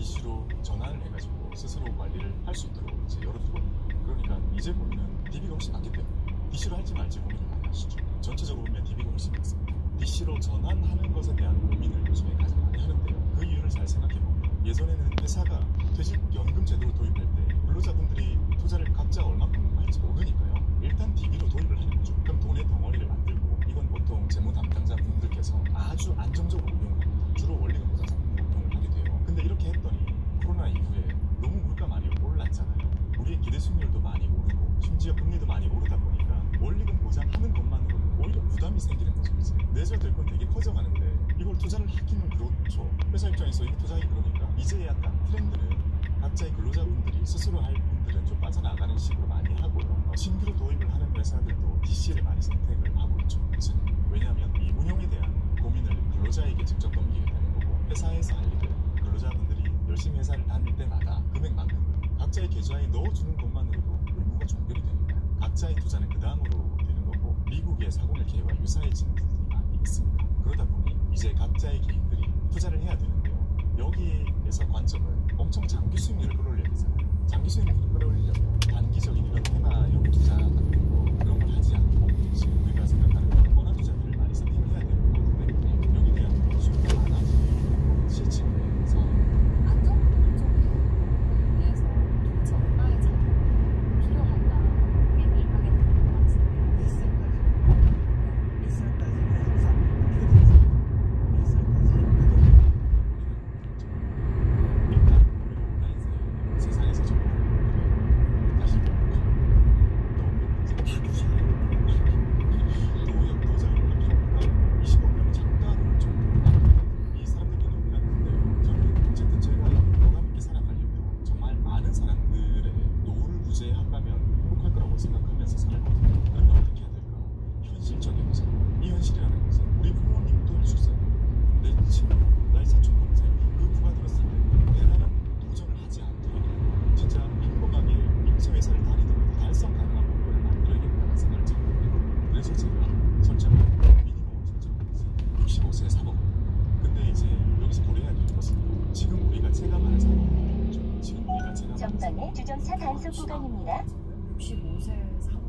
DC로 전환을 해가지고 스스로 관리를 할 수 있도록 이제 열어두거든요. 그러니까 이제 보면은 DB가 훨씬 낫기 때문에 DC로 할지 말지 고민을 많이 하시죠. 전체적으로 보면 DB가 훨씬 낫습니다. DC로 전환하는 것에 대한 고민을 요즘에 가장 많이 하는데요. 그 이유를 잘 생각해보면 예전에는 회사가 퇴직연금 제도를 도입할 때 근로자분들이 투자를 각자 얼마큼 할지 모르니까요. 일단 DB로 도입을 하는 거죠. 그럼 돈의 덩어리를 만들고 이건 보통 재무 담당자 분들께서 아주 안정적으로 운용을 합니다. 주로 원리금 보장상 운용을 하게 돼요. 근데 이렇게 했더니 코로나 이후에 너무 물가 많이 올랐잖아요. 우리의 기대 수익률도 많이 오르고 심지어 금리도 많이 오르다 보니까 원리금 보장하는 것만으로는 오히려 부담이 생기는 거죠. 이제 내줘야 될 건 되게 커져가는데 이걸 투자를 하기는 그렇죠. 회사 입장에서 이게 투자하기 그러니까 이제 약간 트렌드는 각자의 근로자분들이 스스로 할 분들은 좀 빠져나가는 식으로 많이 하고요. 신규로 도입을 하는 회사들도 DC를 많이 선택을 하고 있죠. 왜냐하면 이 운용에 대한 고민을 근로자에게 직접 넘기게 되는 거고 회사에서 할 일을 근로자분들이 열심히 회사를 다닐 때마다 금액만큼은 각자의 계좌에 넣어주는 것만으로도 의무가 종결이 되니까 각자의 투자는 그 다음으로 되는 거고 미국의 401k와 유사해지는 부분이 많이 있습니다. 그러다 보니 이제 각자의 개인들이 투자를 해야 되는데요. 여기에서 관점은 엄청 장기 수익률을 끌어올려야 되잖아요. 장기 수익률을 끌어올리려면 단기적인 이런 테마형 투자 같은 거 그런 걸 하지 않고 지금 우리가 생각하는 원화 투자들을 많이 선택을 해야 되는 거기 때문에 여기에 대한 수익이 많아지는 실증에서 안정적인 위해서 도대체 얼마의 자금이 필요할까 고민을 하게 되는 것 같은데 몇 살까지는 항상 어떻게 되죠? 몇 살까지 일단 우리가 온라인 세상에서 정말 다시 보면 너무 역도적인 20억 명 장단 정도 이 사람들도 너무 많은데 저는 어쨌든 제가 영감 있게 살아가려면 정말 많은 사람들의 노후를 구제한다면 행복할 거라고 생각하면서 살거든요. 그러면 어떻게 해야 될까? 현실적인 거죠. 이 현실이라는 것은 우리 부모님도 할 수 있어요. 내 친구, 나의 사촌 동생 그 부가 들었을 때 대단한 도전을 하지 않더라도 진짜 평범하게 인쇄회사를 다니더라도 달성 가능한 목표를 만들어야겠다는 생각을 자꾸 해요. 그래서 제가 설정한 미니멈 설정한 65세에 사거든요. 근데 이제 여기서 고려해야 되는 것은 지금 우리가 제가 말한 상황이죠. 지금 우리가 제가 말한 전방에 주정차 단속 구간입니다. 65세 사고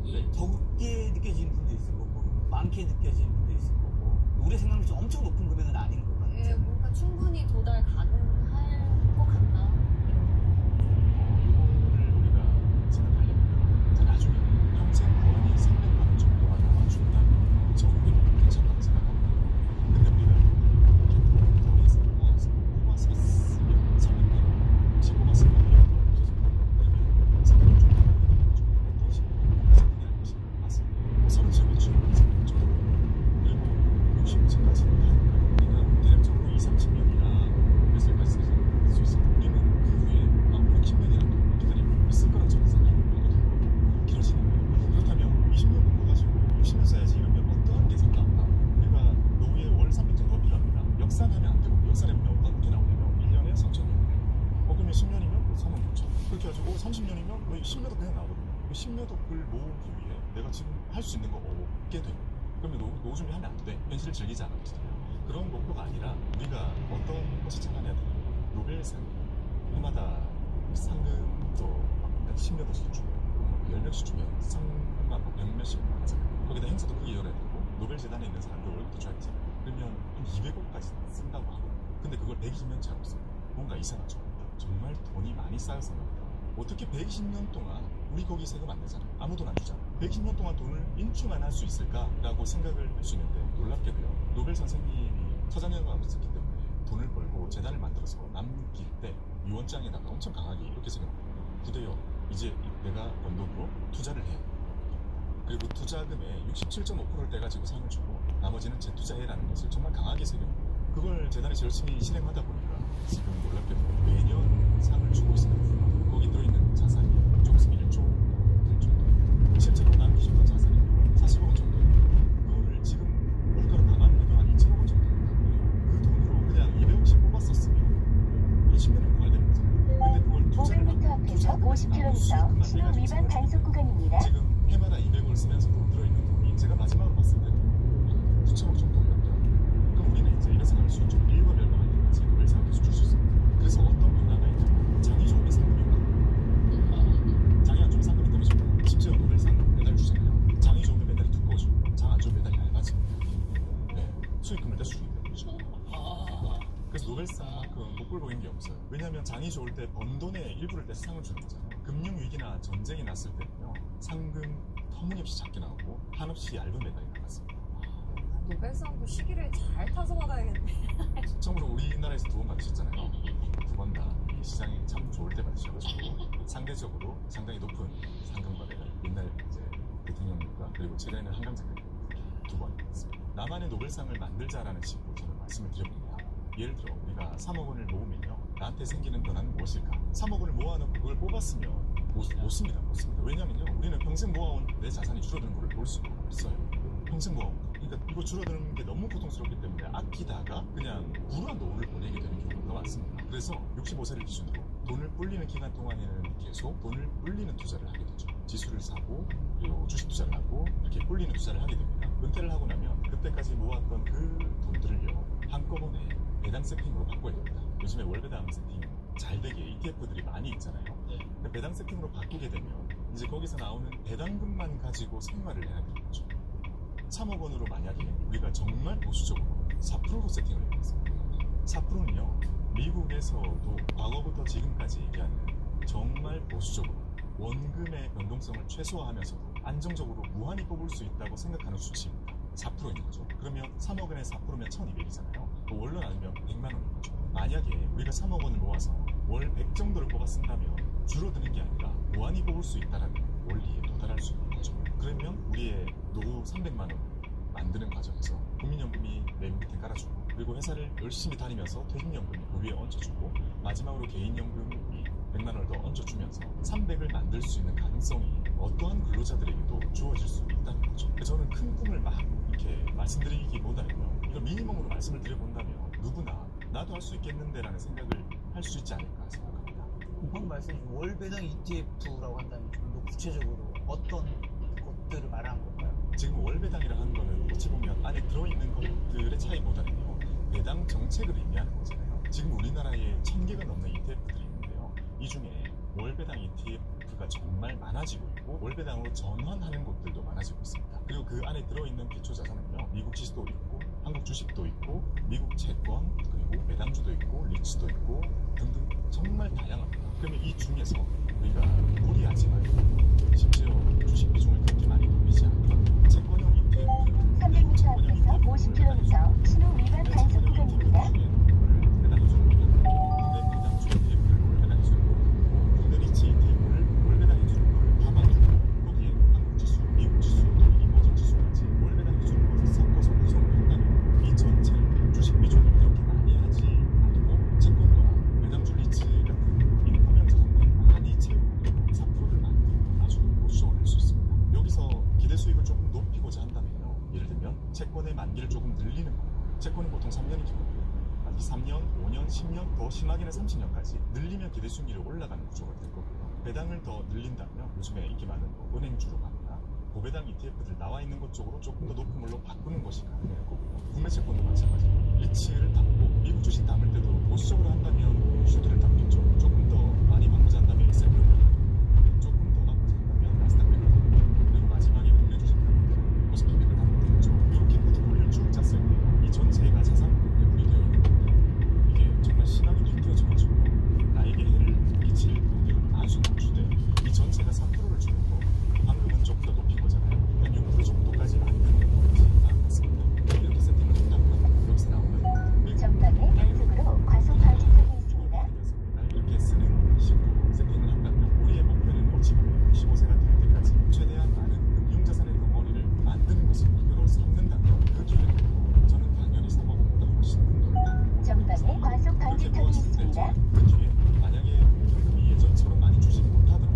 네. 적게 느껴지는 분도 있을 거고 많게 느껴지는 분도 있을 거고 우리 생각으로 엄청 높은 금액은 아닌 것 같아요. 예, 뭔가 충분히 도달 가능할 것 같나 이거를 우리가 생각하려면 자, 나중에 평생 보안이 300만 원 정도가 나와준다면 적응이 괜찮다고 생각합니다. 근데 우리가 이렇게 더해서 뽑아서 쓰면 300만 원, 15만 원이 그러면 300만 좀 어떤 식으로 생각이 할 것인가 맞습니다. 37만 주 그리고 60층까지는 다 그러니까 대략적으로 20, 30년이나 몇 살까지 쓸 수 있어요. 우리는 그 후에 막 60년이라도 기다리고 있을 거라고 저는 생각하거든요. 길어지는 거예요. 그렇다면 20년 공부가지고 60년 써야지 이러면 어떠한 게 생각나? 우리가 노후에 월 300 정도가 필요합니다. 역산하면 안 되고 역산해보면 어떤 게 나오냐면 1년에 3,000원 그러면 10년이면 36,000원 그렇게 해가지고 30년이면 10년도 그냥 나오거든요. 10년도를 모은 후에 내가 지금 할 수 있는 거 없게 돼요. 그러면 노후 준비하면 안 돼. 현실을 즐기지 않아도 되잖아요. 그런 목표가 아니라 우리가 어떤 것이 착안해야 되냐면 노벨상 해마다 상금도 막 10몇억씩 주고 10명씩 주면 상금만 막 100몇씩 하잖아요. 거기다 행사도 크게 열어야 되고 노벨재단에 있는 사람들 월급도 줘야 되잖아요. 그러면 한 200억까지 쓴다고 하고 근데 그걸 120년 차로 써. 뭔가 이상하죠. 정말 돈이 많이 쌓여서 말이다. 어떻게 120년 동안 우리 거기 세금 안 내잖아요. 아무도 안 주잖아요. 120년 동안 돈을 인출만 할 수 있을까라고 생각을 할 수 있는데 놀랍게도요. 노벨 선생님이 서장현과 없었기 때문에 돈을 벌고 재단을 만들어서 남길 때 유언장에다가 엄청 강하게 이렇게 새겨놓거든요. 부대여 이제 내가 번 돈으로 투자를 해야 돼요. 그리고 투자금의 67.5%를 떼가지고 상을 주고 나머지는 재투자해라는 것을 정말 강하게 새겨놓고 그걸 재단에서 열심히 실행하다 보니까 지금 놀랍게도 매년 상을 주고 있습니다. 거기 들어있는 자산이 조금씩 1조 될 정도 실제로 남기셨던 자산이 40억 원 정도 그거를 지금 물가로 감안해도 한 2천억 원 정도 그 돈으로 그냥 200억씩 뽑았었으면 한 10년을 공할 되는 거잖아요. 근데 그걸 투자를 500m 앞에서 50km 신호 위반 단속 구간입니다. 지금 해마다 200억을 쓰면서도 들어있는 돈이 제가 마지막으로 봤을 때는 수천억 정도였다. 그럼 우리는 이제 이런 생각을 할 수 있죠. 인류가 멸망할 때까지 노벨상을 계속 줄 수 있습니다. 그래서 어떤 그래서 노벨상만큼 복불복인 게 없어요. 왜냐하면 장이 좋을 때 번 돈의 일부를 떼서 상을 주는 거잖아요. 금융위기나 전쟁이 났을 때는요, 상금 터무니없이 작게 나오고 한없이 얇은 메달이 나갔습니다. 노벨상도 시기를 잘 타서 받아야겠네. 처음으로 우리나라에서 2번 받으셨잖아요. 2번 다 시장이 참 좋을 때 받으셔가지고 상대적으로 상당히 높은 상금과 메달, 옛날 이제 대통령님과 그리고 최근에는 한강 작가님 2번 받았습니다. 나만의 노벨상을 만들자라는 식으로 저는 말씀을 드려봅니다. 예를 들어 우리가 3억 원을 모으면요, 나한테 생기는 변화는 무엇일까? 3억 원을 모아놓고 그걸 뽑았으면 못 씁니다. 왜냐면요, 우리는 평생 모아온 내 자산이 줄어드는 걸 볼 수가 없어요. 평생 모아온 거. 그러니까 이거 줄어드는 게 너무 고통스럽기 때문에 아끼다가 그냥 불우한 노후를 보내게 되는 경우가 많습니다. 그래서 65세를 기준으로 돈을 불리는 기간 동안에는 계속 돈을 불리는 투자를 하게 되죠. 지수를 사고 그리고 주식 투자를 하고 이렇게 불리는 투자를 하게 됩니다. 은퇴를 하고 나면 그때까지 모았던 그 돈들을요, 한꺼번에 배당 세팅으로 바꿔야 됩니다. 요즘에 월배당 세팅 잘 되게 ETF들이 많이 있잖아요. 근데 배당 세팅으로 바꾸게 되면 이제 거기서 나오는 배당금만 가지고 생활을 해야 되는 거죠. 3억 원으로 만약에 우리가 정말 보수적으로 4%로 세팅을 해봤습니다. 4%는요, 미국에서도 과거부터 지금까지 얘기하는 정말 보수적으로 원금의 변동성을 최소화하면서도 안정적으로 무한히 뽑을 수 있다고 생각하는 수치입니다. 4%인 거죠. 그러면 3억 원에 4%면 1200이잖아요. 월로 나누면 100만 원인 거죠. 만약에 우리가 3억 원을 모아서 월 100 정도를 뽑아 쓴다면 줄어드는 게 아니라 무한히 뽑을 수 있다는 원리에 도달할 수 있는 거죠. 그러면 우리의 노후 300만 원 만드는 과정에서 국민연금이 맨 밑에 깔아주고, 그리고 회사를 열심히 다니면서 퇴직연금이 그 위에 얹혀주고, 마지막으로 개인연금이 100만 원을 더 얹어주면서 300을 만들 수 있는 가능성이 어떠한 근로자들에게도 주어질 수 있다는 거죠. 저는 큰 꿈을 막 이렇게 말씀드리기보다는요, 이걸 미니멈으로 말씀을 드려본다면 누구나 나도 할 수 있겠는데 라는 생각을 할 수 있지 않을까 생각합니다. 방금 말씀하신 월배당 ETF라고 한다면 좀 더 구체적으로 어떤 것들을 말하는 건가요? 지금 월배당이라 하는 거는 어찌 보면 안에 들어있는 것들의 차이보다는요, 배당 정책을 의미하는 거잖아요. 지금 우리나라에 1000개가 넘는 ETF들이 있는데요, 이 중에 월배당 ETF가 정말 많아지고 있고 월배당으로 전환하는 곳들도 많아지고 있습니다. 그리고 그 안에 들어있는 기초자산은요, 미국 지수도 있고 한국 주식도 있고 미국 채권, 그리고 배당주도 있고 리츠도 있고 등등 정말 다양합니다. 그러면 이 중에서 우리가 무리하지 말고, 심지어 주식 비중을 그렇게 많이 돌리지 않고 채권형 ETF 300m 앞에서 50km 신호 위반 단속 구간입니다. 배당주를 국내 배당주 ETF를 월배당해주는 거고, 국내 리츠 ETF를 월배당해주는 걸 가방주고, 거기에 한국 지수, 미국 지수, 또 이모전 지수까지 월배당해주는 것을 섞어서 구성을 한다면 이 전체 주식 비중을 그렇게 많이 하지 않고 채권과 배당주 리츠 같은 인포명 자산을 많이 채우고 4%를 만들고 아주 보수적으로 할 수 있습니다. 여기서 기대 수익을 조금 높이고자 한다면요, 예를 들면 채권의 만기를 조금 늘리는 거. 채권은 보통 3년이 기본이에요. 3년, 5년, 10년, 더 심하게는 30년까지 늘리면 기대 수익률이 올라가는 구조가 될 거고요. 배당을 더 늘린다면 요즘에 인기 많은 은행주로 가거나 고배당 ETF들 나와 있는 것 쪽으로 조금 더 높은 걸로 바꾸는 것이 가능할 거고요. 국내 채권도 마찬가지로 리츠를 담고 미국 주식 담을 때도 보수적으로 한다면 슈드를 담겠죠. 조금 더 많이 바꾸자 한다면 S&P를 담고, 조금 더 바꾸자 한다면 나스닥 100을 담고, 그리고 마지막에 국내 주식 담을 때는 코스피 100을 담고 되겠죠. 이렇게 포트폴리오를 쭉 짰을 때 이 전체가 자산 배분이 되어 있는 건데, 이게 정말 심하게 뒤틀어져가지고 나에게 해를 끼칠 확률은 아주 낮추되, 이 전체가 4%를 주는 거, 방금은 조금 더 높인 거잖아요. 한 6% 정도까지 만드는 거지 않겠습니다. 이렇게 세팅을 한다면 여기서 나오는 전방에 단속으로 과속 방지턱이 있습니다. 이렇게 쓰는 식으로 세팅을 한다면 우리의 목표는 어찌 보면 65세가 될 때까지 최대한 많은 금융자산의 덩어리를 만드는 것을 목표로 삼는다면 그 길을 걷고 저는 당연히 3억 원보다 훨씬 큰 돈을 갖고 전방에 과속 방지턱이 있습니다. 그 뒤에 만약에 현금이 예전처럼 많이 주지 못하더라도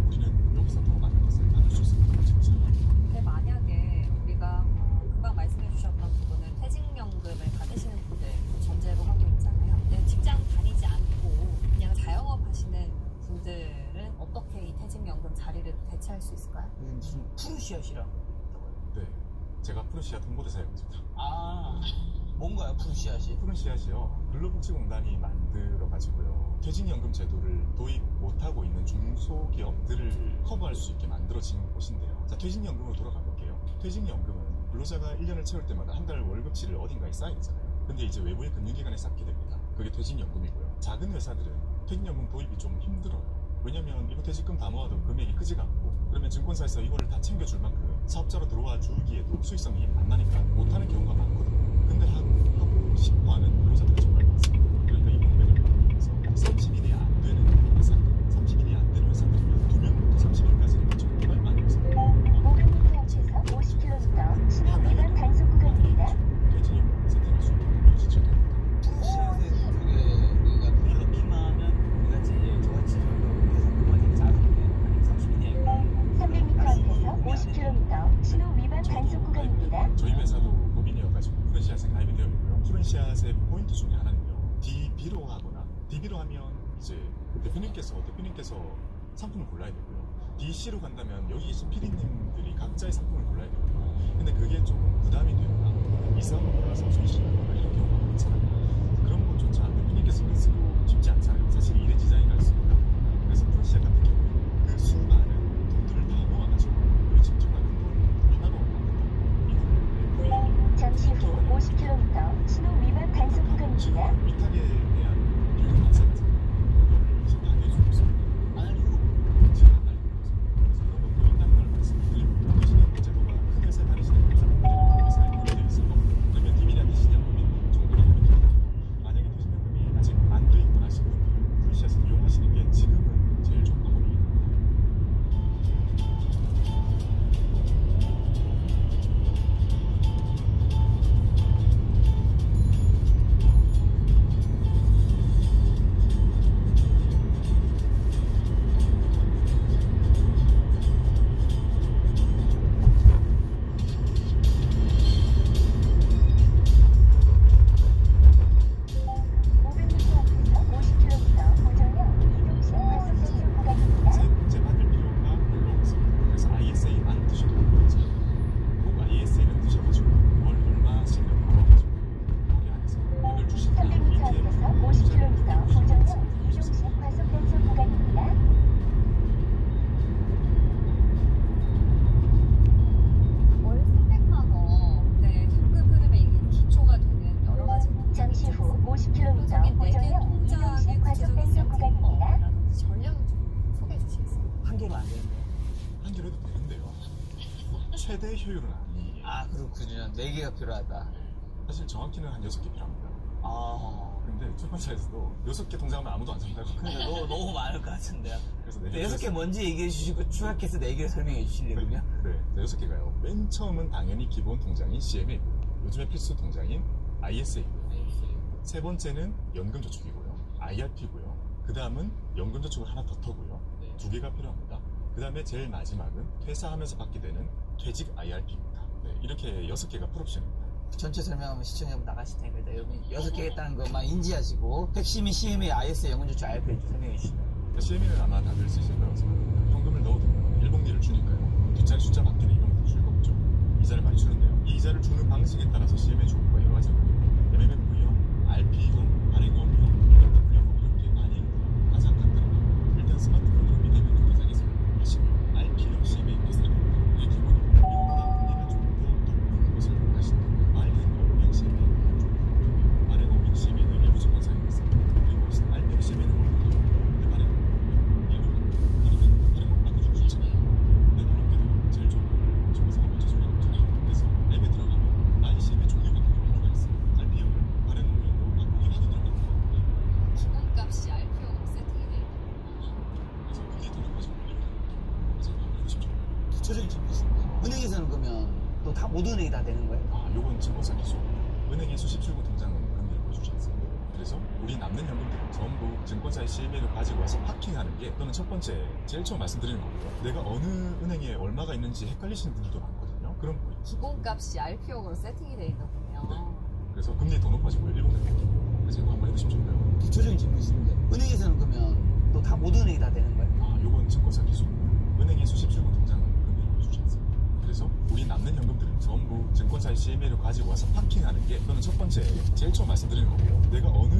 우리는 여기서 더 많은 것을 받을 수 있을 거라고 생각합니다. 근데 만약에 우리가 금방 말씀해 주셨던 부분은 퇴직연금을 받으시는 분들 전제로 하고 있잖아요. 근데 직장 다니지 않고 그냥 자영업 하시는 분들은 어떻게 이 퇴직연금 자리를 대체할 수 있을까요? 무슨 푸르시앗이라고 네, 제가 푸른씨앗 홍보대사였습니다. 아, 뭔가요 푸르시앗이? 푸른씨앗이요, 근로복지공단이 만들어가지고요, 퇴직연금 제도를 도입 못하고 있는 중소기업들을 커버할 수 있게 만들어진 곳인데요. 자, 퇴직연금으로 돌아가 볼게요. 퇴직연금은 근로자가 1년을 채울 때마다 한 달 월급치를 어딘가에 쌓이잖아요. 근데 이제 외부의 금융기관에 쌓게 됩니다. 그게 퇴직연금이고요. 작은 회사들은 퇴직연금 도입이 좀 힘들어요. 왜냐면 이거 퇴직금 다 모아도 금액이 크지가 않고, 그러면 증권사에서 이거를 다 챙겨줄 만큼 사업자로 들어와 주기에도 수익성이 안 나니까 못하는 경우가 많거든요. 근데 하고 싶어 하는 근로자들이 정말 많습니다. 그러니까 이 공백을 메서 30일이 안 되는 회사, 30일이 안 되는 회사들은 2명부터 30일까지는 정말 많은 회사들. 500m 앞에서 50km 신호 위반 단속 구간입니다. 퇴직연금 세팅할 수 있는 유지제도입니다. 프로시아세 쪽에 우리가 돈을 비만하면 우리가 제일 저같이 계속 그만이 작은데 30인이야. 300m 앞에서 50km 신호 위반 단속 구간입니다. 저희 회사도 법인이어가지고 프렌시아세 가입이 되어 있고요. 프렌시아세 포인트 중에 하나는요, DB로 하거나, DB로 하면 이제 대표님께서 상품을 골라야 되고요. DC로 간다면 여기 계신 피디님들이 각자의 상품을 골라야 되거든요. 근데 그게 조금 부담이 되거나 이사가 올라서 손실이 나거나 이런 경우가 많잖아요. 그런 것조차 대표님께서 쓰고 쉽지 않잖아요. 사실 일의 디자인을 할 수 있다. 그래서 프렌시아 같은 경우는 그 수많은 돈들을 다 모아가지고 우리 집중과 큰 돈을 하나로 만든다. 이거를 잠시 후 50km 신호 위반 단속 구간입니다. 위탁에 대한 교육을 마찬가지예요. 그거를 이제 다 해주고 있습니다. 안 알리고 지금 안 알고 있습니다. 그래서 그런 것도 있다는 걸 말씀드리고, 퇴직연금 제도가 큰 회사에 다니시는 분들은 큰 회사에 포함되어 있을 거고, 그러면 DB나 퇴직연금이 정도로 하면 됩니다. 만약에 퇴직연금이 아직 안 돼 있거나 하신 분들은 프리시아스 이용하시는 게 지금은 제일 좋은 방법이에요. 세 번째 받을 필요가 별로 없습니다. 그래서 ISA만 드셔도 됩니다. 꼭 ISA는 드셔가지고 월 얼마씩 넣어가지고 거기 안에서 돈을 주시면 300m 앞에서 50km 고정형 이동식 과속 단속 구간입니다. 월 300만 원. 네, 현금 흐름에 이게 기초가 되는 여러 가지 잠시 후 50km 구체적인 내개 고정형 이동식 통장의 과속 구체적인 단속 구간입니다. 세팅이라든지 전략을 좀 소개해 주시겠어요? 한 개로 안 되는데. 한 개로 해도 되는데요. 최대 효율은 아니에요. 아 그렇군요. 4개가 필요하다. 사실 정확히는 한 6개 필요합니다. 아 근데 출판사에서도 6개 통장하면 아무도 안 산다고. 근데 너무 많을 것 같은데요. 그래서 네, 6개 먼저 얘기해 주시고 추가해서 4개를 설명해 주시려고요. 네, 6개가요. 맨 처음은 당연히 기본 통장인 CMA고요. 요즘에 필수 통장인 ISA고요. 세 번째는 연금저축이고요. IRP고요. 그 다음은 연금저축을 하나 더 터고요. 2개가 필요합니다. 그 다음에 제일 마지막은 퇴사하면서 받게 되는 퇴직 IRP입니다. 네, 이렇게 6개가 풀옵션입니다. 전체 설명하면 시청자분 나가실 테니까 일단 여러분 6개 있다는 것만 인지하시고 핵심인 CMA, IS, 연금저축, IRP를 좀 설명해 주시면. CMA는 아마 다들 쓰실 거라고 생각합니다. 현금을 넣어두면 일봉리를 주니까요. 뒷자리 숫자 바뀌는 이런 즐겁죠. 이자를 많이 주는데요. 이 이자를 주는 방식에 따라서 CMA 조건가 여러 가지가 있거든요. MMF형, RP형, 발행형형, MF형 이렇게 많이 있고요. 가장 간단한 건 일단 스마트폰으로 미대면 통장에서 하시고요. RP형 CMA가 있습니다. 이게 기본이고, 이거보다 금리가 좀 더 높은 것을 하신다면 발행형형 CMA가 좀 높고요. 발행형형 CMA는 일부 증권사에 있습니다. 그리고 RP형 CMA는 올라가요. 근데 발행형은 예를 발행형 바꿔주고 싶잖아요. 근데 놀랍게도 제일 좋은 걸 증권사가 맞춰주는 거죠. 그래서 앱에 들어가면 ICM의 종류가 되게 많이가 있어요. RP형을 발행형으로 바꾸기 하도 들어가거든요. 기본값이 RPO로 세팅이 돼 있는 그래서 그게 들어가지고 그래서 알고 싶죠. 구체적인 질문 있습니다. 은행에서는 그러면 또 다 모든 은행이 다 되는 거예요? 아, 요건 증권사 기준. 은행의 수십 출구 통장은 금리를 보여주지 않습니다. 그래서 우리 남는 현금들은 전부 증권사의 CMA를 가지고 와서 파킹하는 게, 저는 첫 번째 제일 처음 말씀드리는 거고요. 내가 어느 은행에 얼마가 있는지 헷갈리시는 분들도 많거든요. 그런 포인트. 기본값이 RPO로 세팅이 돼 있는군요. 그래서 금리 더 높아지고 일본에 바뀌고. 그래서 이거 한번 해보시면 좋고요. 구체적인 질문 있습니다. 은행에서는 그러면 또 다 모든 은행이 다 되는 거예요? 아, 요건 증권사 기준. 은행의 수십 출구 통장은 금리를 보여주지 않습니다. 그래서 우리 남는 현금들은 전부 증권사의 CMA를 가지고 와서 파킹하는 게, 저는 첫 번째 제일 처음 말씀드리는 거고요. 내가 어느